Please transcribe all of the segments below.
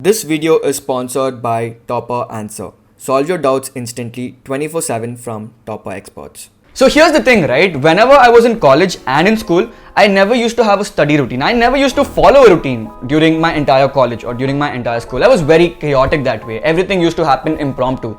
This video is sponsored by Toppr Answr. Solve your doubts instantly 24/7 from Toppr experts. So here's the thing, right? Whenever I was in college and in school, I never used to have a study routine. I never used to follow a routine during my entire college or during my entire school. I was very chaotic that way. Everything used to happen impromptu.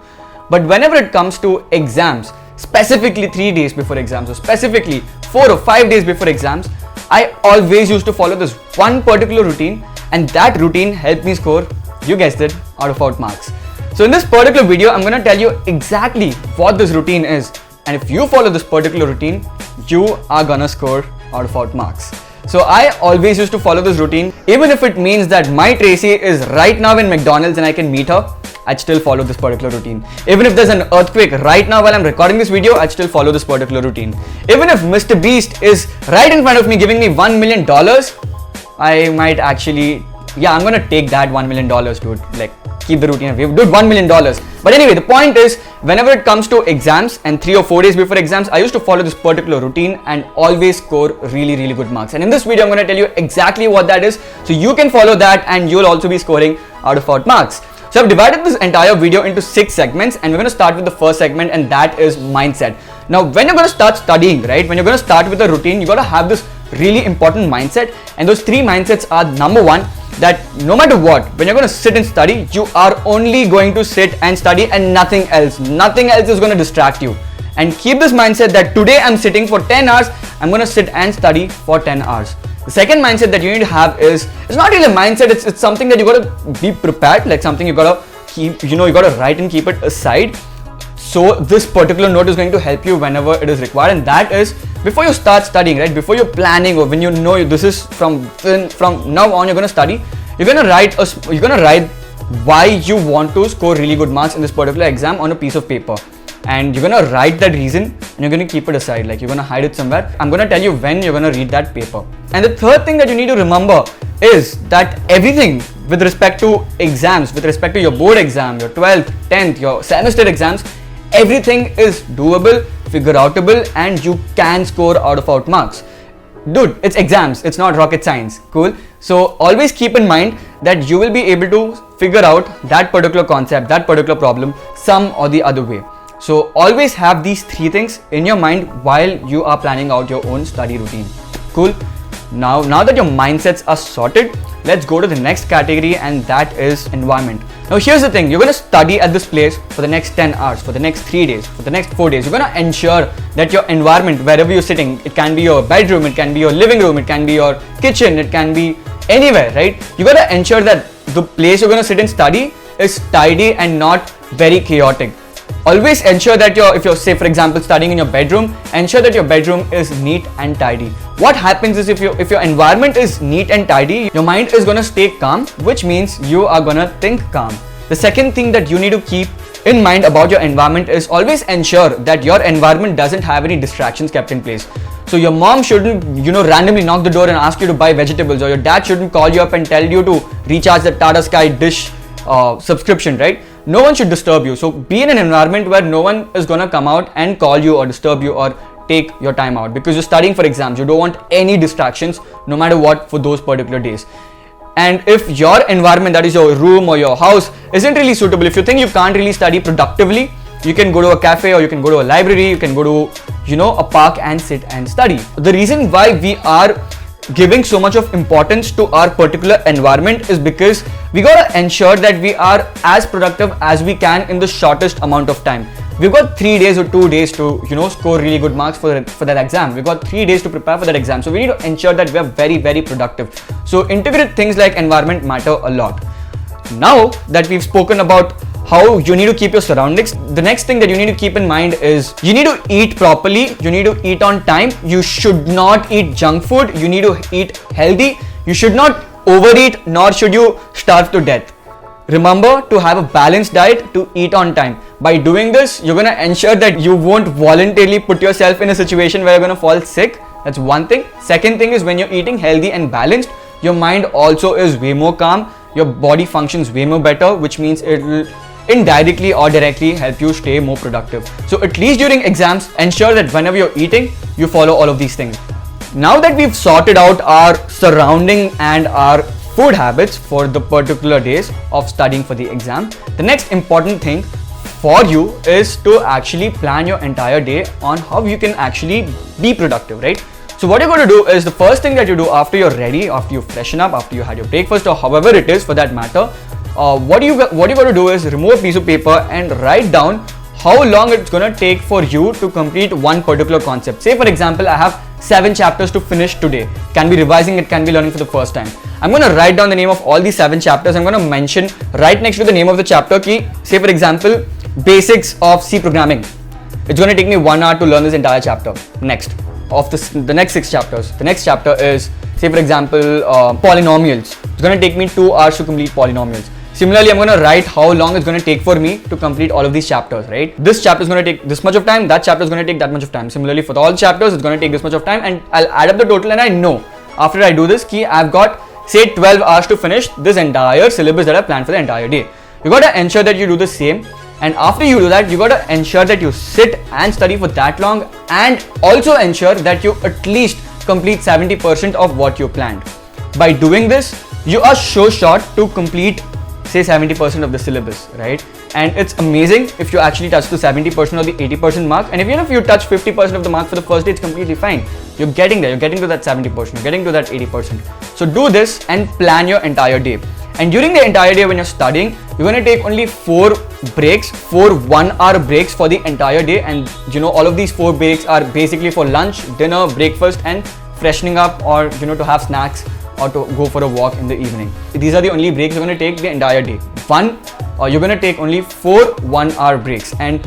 But whenever it comes to exams, specifically 3 days before exams or specifically 4 or 5 days before exams, I always used to follow this one particular routine, and that routine helped me score, you guessed it, out marks. So in this particular video, I'm going to tell you exactly what this routine is, and if you follow this particular routine, you are gonna score out marks. So I always used to follow this routine, even if it means that my Tracy is right now in McDonald's and I can meet her, I'd still follow this particular routine. Even if there's an earthquake right now while I'm recording this video, I'd still follow this particular routine. Even if Mr. Beast is right in front of me giving me $1 million, I might actually, I'm gonna take that $1 million, dude. Like, keep the routine. Dude, $1 million. But anyway, the point is, whenever it comes to exams and 3 or 4 days before exams, I used to follow this particular routine and always score really, really good marks. And in this video, I'm gonna tell you exactly what that is, so you can follow that and you'll also be scoring out marks. So I've divided this entire video into 6 segments, and we're going to start with the first segment, and that is mindset. Now, when you're going to start studying, right, when you're going to start with a routine, you got to have this really important mindset, and those 3 mindsets are: number 1, that no matter what, when you're going to sit and study, you are only going to sit and study and nothing else. Nothing else is going to distract you. And keep this mindset that today I'm sitting for 10 hours, I'm going to sit and study for 10 hours. The second mindset that you need to have is, it's not really a mindset, it's something that you got to be prepared, like something you got to keep, you got to write and keep it aside. So this particular note is going to help you whenever it is required, and that is before you start studying, right? Before you're planning, or when you know this is from now on you're going to study, you're going to write why you want to score really good marks in this particular exam on a piece of paper. And you're going to write that reason and you're going to keep it aside, like you're going to hide it somewhere. I'm going to tell you when you're going to read that paper. And the third thing that you need to remember is that everything with respect to exams, with respect to your board exam, your 12th, 10th, your semester exams, everything is doable, figure outable, and you can score out marks. Dude, it's exams, it's not rocket science. Cool? So always keep in mind that you will be able to figure out that particular concept, that particular problem, some or the other way. So always have these 3 things in your mind while you are planning out your own study routine. Cool? Now that your mindsets are sorted, let's go to the next category, and that is environment. Now here's the thing, you're going to study at this place for the next 10 hours, for the next 3 days, for the next 4 days. You're going to ensure that your environment, wherever you're sitting, it can be your bedroom, it can be your living room, it can be your kitchen, it can be anywhere, right? You got to ensure that the place you're going to sit and study is tidy and not very chaotic. Always ensure that if you're, say for example, studying in your bedroom, ensure that your bedroom is neat and tidy. What happens is, if your environment is neat and tidy, your mind is gonna stay calm, which means you are gonna think calm. The second thing that you need to keep in mind about your environment is always ensure that your environment doesn't have any distractions kept in place. So your mom shouldn't, randomly knock the door and ask you to buy vegetables, or your dad shouldn't call you up and tell you to recharge the Tata Sky dish subscription, right? No one should disturb you. So be in an environment where no one is gonna come out and call you or disturb you or take your time out, because you're studying for exams. You don't want any distractions no matter what for those particular days. And if your environment, that is your room or your house, isn't really suitable, if you think you can't really study productively, you can go to a cafe, or you can go to a library, you can go to a park and sit and study. The reason why we are giving so much of importance to our particular environment is because we gotta ensure that we are as productive as we can in the shortest amount of time. We've got 3 days or 2 days to score really good marks for that exam. We've got 3 days to prepare for that exam, so we need to ensure that we are very, very productive. So integrate things like environment matter a lot. Now that we've spoken about how you need to keep your surroundings, the next thing that you need to keep in mind is you need to eat properly, you need to eat on time, you should not eat junk food, you need to eat healthy, you should not overeat, nor should you starve to death. Remember to have a balanced diet, to eat on time. By doing this, you're going to ensure that you won't voluntarily put yourself in a situation where you're going to fall sick. That's one thing. Second thing is, when you're eating healthy and balanced, your mind also is way more calm, your body functions way more better, which means it will indirectly or directly help you stay more productive. So at least during exams, ensure that whenever you're eating, you follow all of these things. Now that we've sorted out our surrounding and our food habits for the particular days of studying for the exam. The next important thing for you is to actually plan your entire day on how you can actually be productive, right? So what you're going to do is the first thing that you do after you're ready, after you freshen up, after you had your breakfast, or however it is for that matter, what you got to do is remove a piece of paper and write down how long it's going to take for you to complete one particular concept. Say for example, I have 7 chapters to finish today. Can be revising it, can be learning for the first time. I'm going to write down the name of all these 7 chapters. I'm going to mention right next to the name of the chapter key, say for example, basics of C programming. It's going to take me 1 hour to learn this entire chapter. Next, of the next 6 chapters. The next chapter is, say for example, polynomials. It's going to take me 2 hours to complete polynomials. Similarly, I'm going to write how long it's going to take for me to complete all of these chapters, right? This chapter is going to take this much of time, that chapter is going to take that much of time. Similarly, for all chapters, it's going to take this much of time, and I'll add up the total, and I know after I do this, I've got say 12 hours to finish this entire syllabus that I planned for the entire day. You got to ensure that you do the same, and after you do that, you got to ensure that you sit and study for that long, and also ensure that you at least complete 70% of what you planned. By doing this, you are so short to complete say 70% of the syllabus, right? And it's amazing if you actually touch the 70% or the 80% mark, and even if you touch 50% of the mark for the first day, it's completely fine. You're getting there, you're getting to that 70%, you're getting to that 80%. So do this and plan your entire day. And during the entire day when you're studying, you're going to take only 4 breaks, 4 1-hour breaks for the entire day, and all of these 4 breaks are basically for lunch, dinner, breakfast, and freshening up, or to have snacks, or to go for a walk in the evening. These are the only breaks you're going to take the entire day. You're going to take only 4 1-hour breaks, and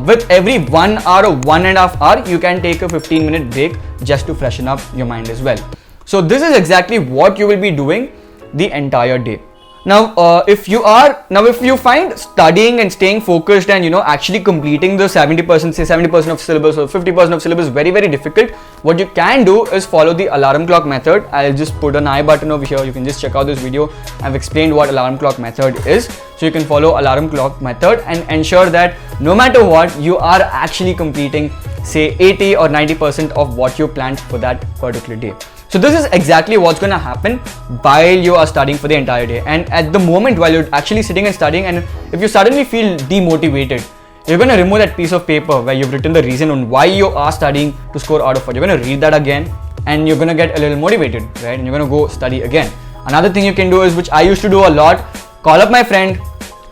with every 1 hour or 1.5 hour, you can take a 15-minute break just to freshen up your mind as well. So this is exactly what you will be doing the entire day. Now, if you find studying and staying focused and actually completing the 70%, say 70% of syllabus or 50% of syllabus very, very difficult, what you can do is follow the alarm clock method. I'll just put an I button over here. You can just check out this video. I've explained what alarm clock method is. So you can follow alarm clock method and ensure that no matter what, you are actually completing say 80 or 90% of what you planned for that particular day. So this is exactly what's going to happen while you are studying for the entire day. And at the moment while you're actually sitting and studying, and if you suddenly feel demotivated, you're going to remove that piece of paper where you've written the reason on why you are studying to score out of it. You're going to read that again, and you're going to get a little motivated, right? And you're going to go study again. Another thing you can do is, which I used to do a lot, call up my friend,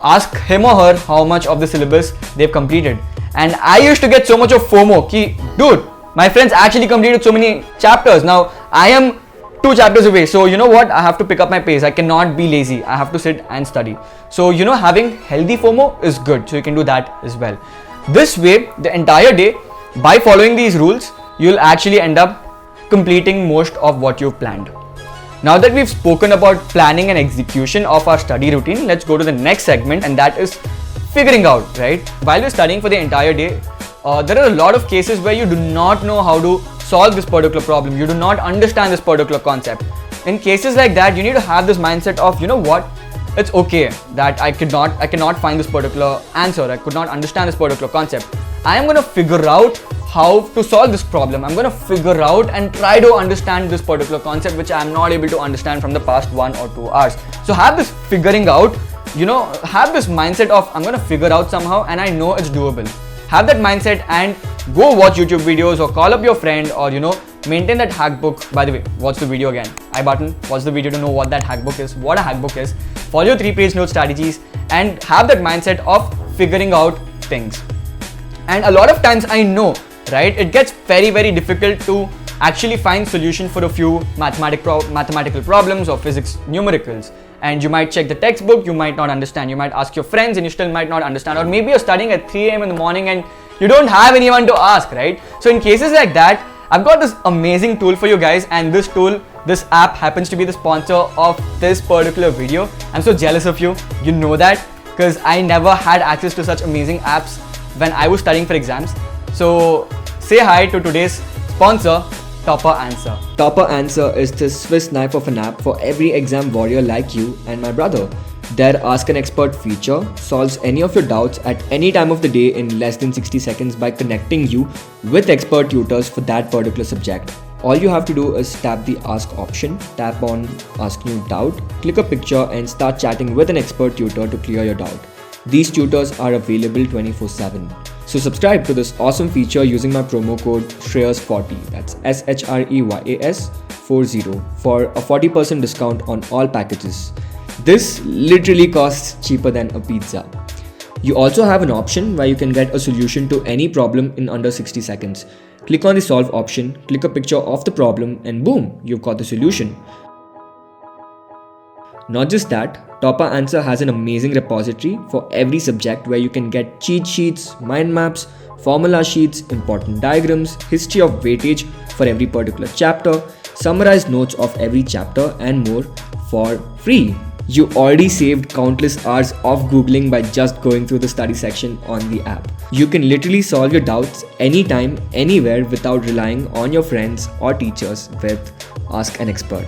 ask him or her how much of the syllabus they've completed. And I used to get so much of FOMO, dude, my friends actually completed so many chapters. Now I am 2 chapters away, so you know what, I have to pick up my pace. I cannot be lazy. I have to sit and study. So having healthy FOMO is good, so you can do that as well. This way, the entire day, by following these rules, you'll actually end up completing most of what you've planned. Now that we've spoken about planning and execution of our study routine, let's go to the next segment, and that is figuring out, right? While you're studying for the entire day, there are a lot of cases where you do not know how to solve this particular problem. You do not understand this particular concept. In cases like that, you need to have this mindset of, it's okay that I cannot find this particular answer. I could not understand this particular concept. I am going to figure out how to solve this problem. I'm going to figure out and try to understand this particular concept which I am not able to understand from the past 1 or 2 hours. So have this figuring out, have this mindset of I'm going to figure out somehow, and I know it's doable. Have that mindset and go watch YouTube videos, or call up your friend, or maintain that hack book. By the way, watch the video again. I button, watch the video to know what that hack book is, what a hack book is. Follow your 3-page note strategies and have that mindset of figuring out things. And a lot of times I know, right, it gets very, very difficult to actually find solution for a few mathematical problems or physics numericals. And you might check the textbook, you might not understand. You might ask your friends and you still might not understand. Or maybe you're studying at 3 a.m. in the morning and you don't have anyone to ask, right? So in cases like that, I've got this amazing tool for you guys, and this app happens to be the sponsor of this particular video. I'm so jealous of you, you know that, because I never had access to such amazing apps when I was studying for exams. So say hi to today's sponsor, Toppr Answr. Toppr Answr is the Swiss knife of an app for every exam warrior like you and my brother. Their Ask an Expert feature solves any of your doubts at any time of the day in less than 60 seconds by connecting you with expert tutors for that particular subject. All you have to do is tap the Ask option, tap on Ask New Doubt, click a picture and start chatting with an expert tutor to clear your doubt. These tutors are available 24/7. So subscribe to this awesome feature using my promo code SHREYAS40, that's SHREYAS 40, for a 40% discount on all packages. This literally costs cheaper than a pizza. You also have an option where you can get a solution to any problem in under 60 seconds. Click on the solve option, click a picture of the problem and boom, you've got the solution. Not just that, Toppr Answr has an amazing repository for every subject where you can get cheat sheets, mind maps, formula sheets, important diagrams, history of weightage for every particular chapter, summarized notes of every chapter and more for free. You already saved countless hours of Googling by just going through the study section on the app. You can literally solve your doubts anytime, anywhere without relying on your friends or teachers with Ask an Expert.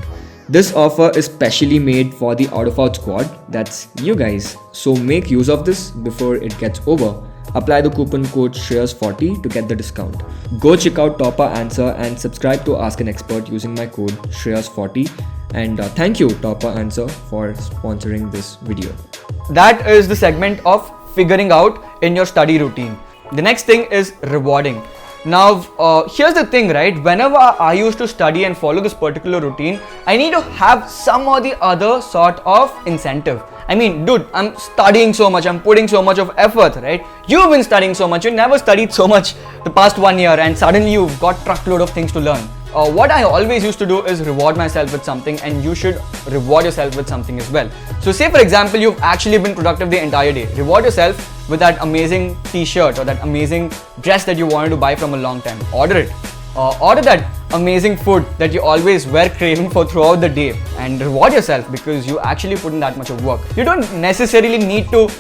This offer is specially made for the out of out squad, that's you guys. So make use of this before it gets over. Apply the coupon code SHREYAS40 to get the discount. Go check out Toppr Answr and subscribe to Ask an Expert using my code SHREYAS40. And thank you Toppr Answr for sponsoring this video. That is the segment of figuring out in your study routine. The next thing is rewarding. Now, here's the thing, right? Whenever I used to study and follow this particular routine, I need to have some or the other sort of incentive. I mean, dude, I'm studying so much, I'm putting so much of effort, right? You've been studying so much, you never studied so much the past 1 year and suddenly you've got truckload of things to learn. What I always used to do is reward myself with something, and you should reward yourself with something as well. So say for example, you've actually been productive the entire day. Reward yourself with that amazing t-shirt or that amazing dress that you wanted to buy from a long time. Order it. Order that amazing food that you always were craving for throughout the day, and reward yourself because you actually put in that much of work. You don't necessarily need to,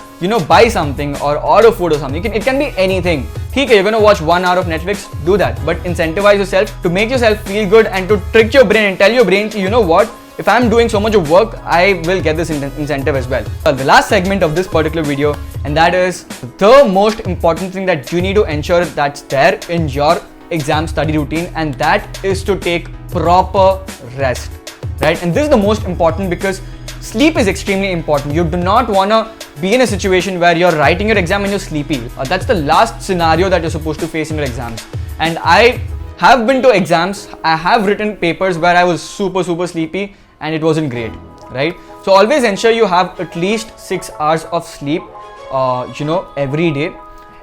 buy something or order food or something. It can be anything. Okay, you're gonna watch 1 hour of Netflix, do that, but incentivize yourself to make yourself feel good and to trick your brain and tell your brain, you know what, if I'm doing so much of work, I will get this incentive as well. The last segment of this particular video, and that is the most important thing that you need to ensure that's there in your exam study routine, and that is to take proper rest, right? And this is the most important because sleep is extremely important. You do not want to be in a situation where you're writing your exam and you're sleepy. That's the last scenario that you're supposed to face in your exams. And I have been to exams, I have written papers where I was super sleepy and it wasn't great, right? So always ensure you have at least 6 hours of sleep, every day.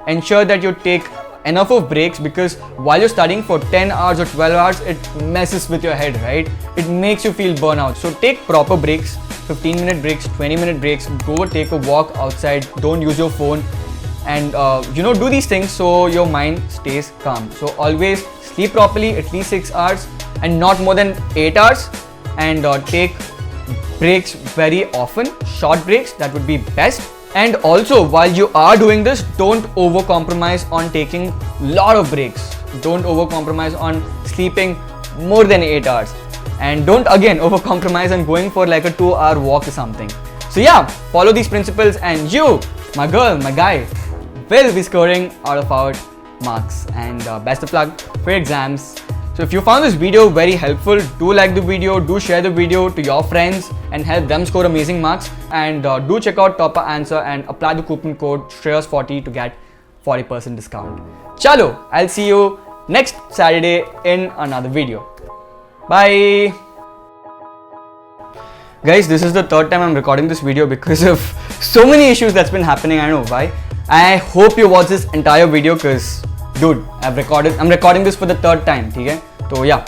Ensure that you take enough of breaks, because while you're studying for 10 hours or 12 hours, it messes with your head, right? It makes you feel burnout. So take proper breaks, 15-minute breaks, 20-minute breaks, go take a walk outside, don't use your phone, and do these things so your mind stays calm. So always sleep properly, at least 6 hours and not more than 8 hours, and take breaks very often, short breaks, that would be best. And also, while you are doing this, don't over-compromise on taking a lot of breaks. Don't over-compromise on sleeping more than 8 hours. And don't again over-compromise on going for like a 2-hour walk or something. So yeah, follow these principles and you, my girl, my guy, will be scoring out of out marks. And best of luck for your exams. So if you found this video very helpful, do like the video, do share the video to your friends and help them score amazing marks. And do check out Toppr Answr and apply the coupon code SHREYAS40 to get 40% discount. Chalo, I'll see you next Saturday in another video. Bye. Guys, this is the third time I'm recording this video because of so many issues that's been happening. I don't know why. I hope you watch this entire video because, dude, I'm recording this for the third time. Okay? So yeah.